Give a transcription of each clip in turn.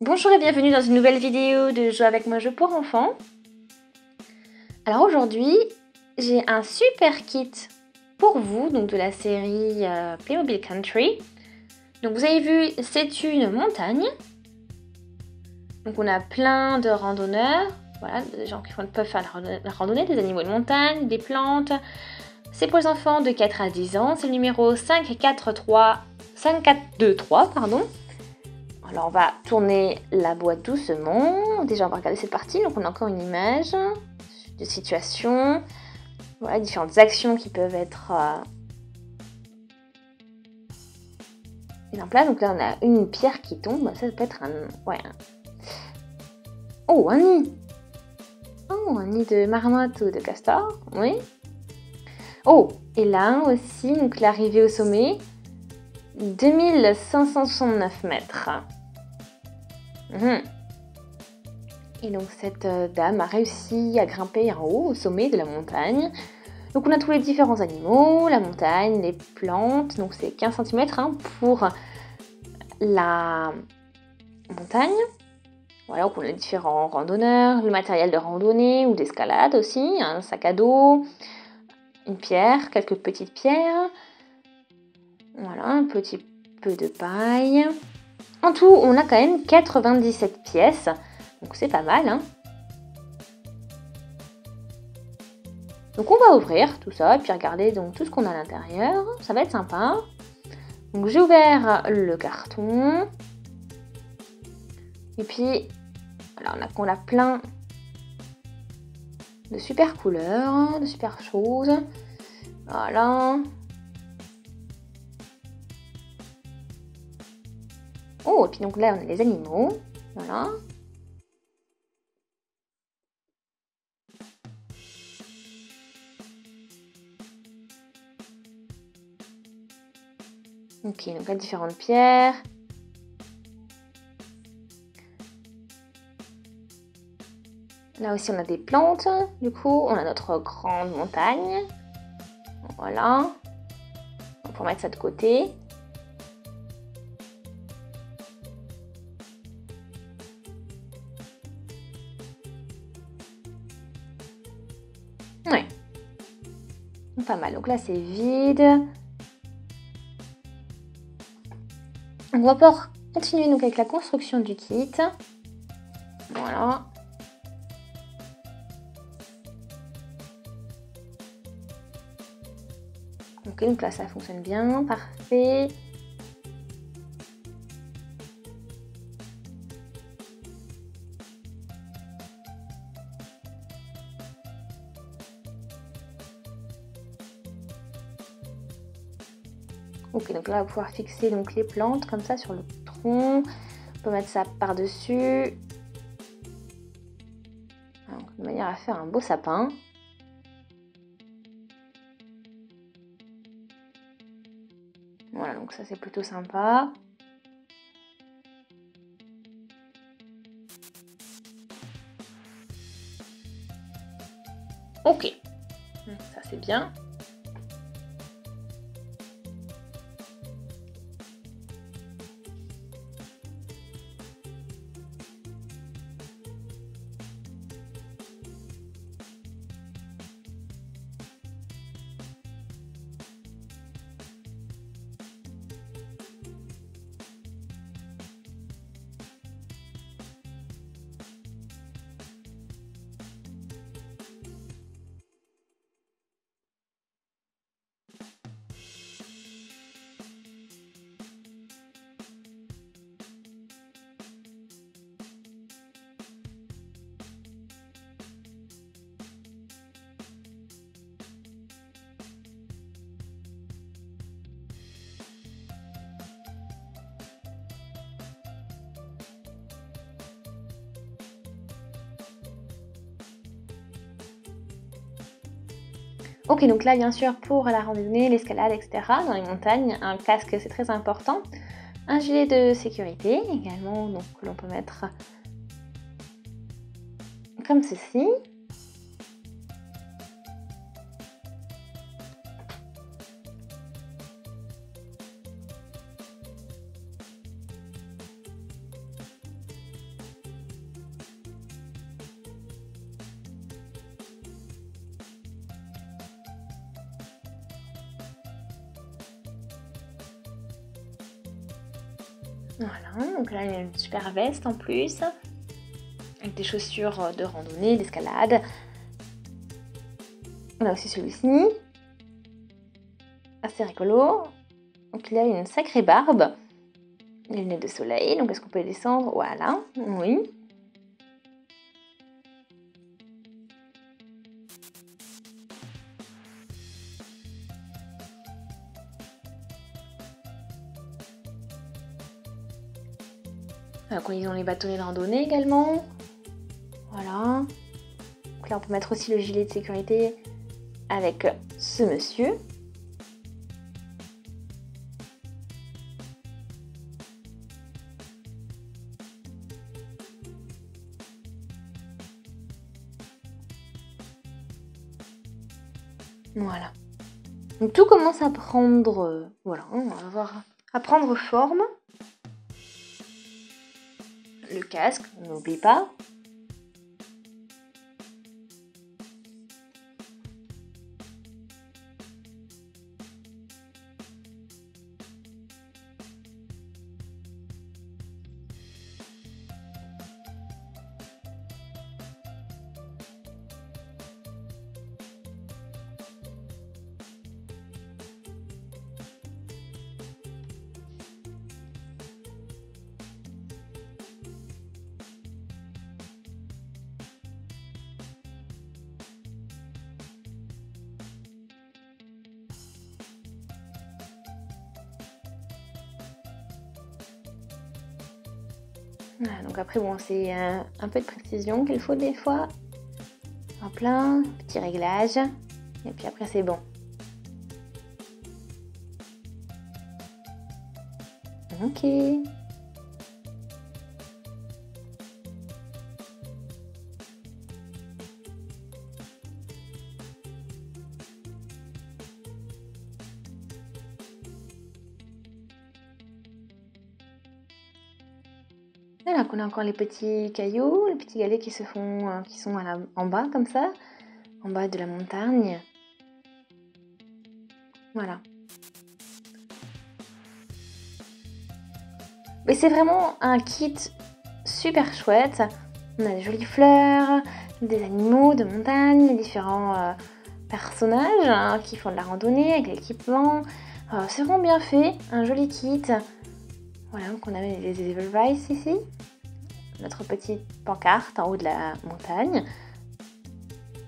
Bonjour et bienvenue dans une nouvelle vidéo de Jouer avec moi jeu pour enfants. Alors aujourd'hui, j'ai un super kit pour vous, donc de la série Playmobil Country. Donc vous avez vu, c'est une montagne. Donc on a plein de randonneurs, voilà, des gens qui peuvent faire la randonnée, des animaux de montagne, des plantes. C'est pour les enfants de 4 à 10 ans, c'est le numéro 5423, pardon. Alors on va tourner la boîte doucement. Déjà on va regarder cette partie. Donc on a encore une image de situation. Voilà, différentes actions qui peuvent être mises en place. Donc là on a une pierre qui tombe. Ça peut être un... Ouais. Oh, un nid. Oh, un nid de marmotte ou de castor. Oui. Oh, et là aussi, donc l'arrivée au sommet. 2569 mètres. Et donc cette dame a réussi à grimper en haut, au sommet de la montagne. Donc on a tous les différents animaux, la montagne, les plantes. Donc c'est 15 cm pour la montagne. Voilà, donc on a les différents randonneurs, le matériel de randonnée ou d'escalade aussi, un sac à dos, une pierre, quelques petites pierres. Voilà, un petit peu de paille. En tout, on a quand même 97 pièces. Donc c'est pas mal, hein. Donc on va ouvrir tout ça et puis regarder donc tout ce qu'on a à l'intérieur. Ça va être sympa. Donc j'ai ouvert le carton. Et puis voilà, on a plein de super couleurs, de super choses. Voilà. Oh, et puis donc là on a les animaux. Voilà. Ok, donc là différentes pierres. Là aussi on a des plantes. Du coup, on a notre grande montagne. Voilà. On va mettre ça de côté. Ouais. Pas mal. Donc là c'est vide. On va pouvoir continuer donc avec la construction du kit. Voilà. Ok, donc là ça fonctionne bien, parfait. Ok, donc là on va pouvoir fixer donc les plantes comme ça sur le tronc. On peut mettre ça par-dessus. De manière à faire un beau sapin. Voilà, donc ça c'est plutôt sympa. Ok, ça c'est bien. Ok, donc là bien sûr pour la randonnée, l'escalade, etc. dans les montagnes, un casque c'est très important. Un gilet de sécurité également, donc que l'on peut mettre comme ceci. Voilà, donc là il y a une super veste en plus, avec des chaussures de randonnée, d'escalade. On a aussi celui-ci, assez rigolo. Donc il a une sacrée barbe, les lunettes de soleil, donc est-ce qu'on peut les descendre? Voilà, oui. Quand ils ont les bâtonnets de randonnée également. Voilà. Donc là on peut mettre aussi le gilet de sécurité avec ce monsieur. Voilà. Donc tout commence à prendre, voilà, on va voir, à prendre forme. Le casque, on n'oublie pas. Voilà, donc après bon c'est un peu de précision qu'il faut des fois. En plein, petit réglage. Et puis après c'est bon. Ok. Voilà, qu'on a encore les petits cailloux, les petits galets qui se font, qui sont en bas comme ça, en bas de la montagne. Voilà. Mais c'est vraiment un kit super chouette. On a des jolies fleurs, des animaux de montagne, les différents personnages qui font de la randonnée avec l'équipement. C'est vraiment bien fait, un joli kit. Voilà, donc on a les Edelweiss ici. Notre petite pancarte en haut de la montagne.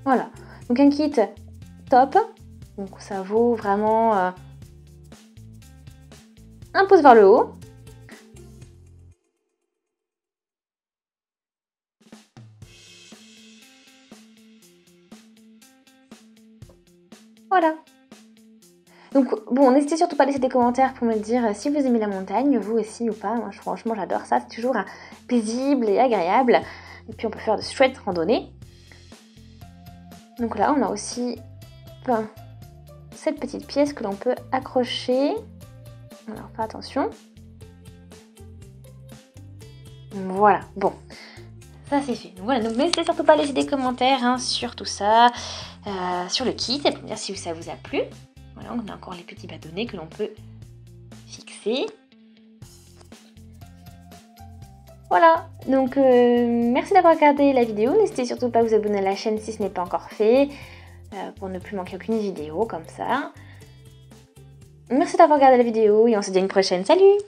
Voilà, donc un kit top. Donc ça vaut vraiment un pouce vers le haut. Voilà. Donc bon, n'hésitez surtout pas à laisser des commentaires pour me dire si vous aimez la montagne, vous aussi ou pas. Moi franchement j'adore ça, c'est toujours paisible et agréable. Et puis on peut faire de chouettes randonnées. Donc là on a aussi cette petite pièce que l'on peut accrocher. Alors fais attention. Voilà, bon. Ça c'est fait. Donc voilà, donc n'hésitez surtout pas à laisser des commentaires sur tout ça, sur le kit, et pour me dire si ça vous a plu. Voilà, on a encore les petits bâtonnets que l'on peut fixer. Voilà, donc merci d'avoir regardé la vidéo. N'hésitez surtout pas à vous abonner à la chaîne si ce n'est pas encore fait, pour ne plus manquer aucune vidéo comme ça. Merci d'avoir regardé la vidéo et on se dit à une prochaine. Salut!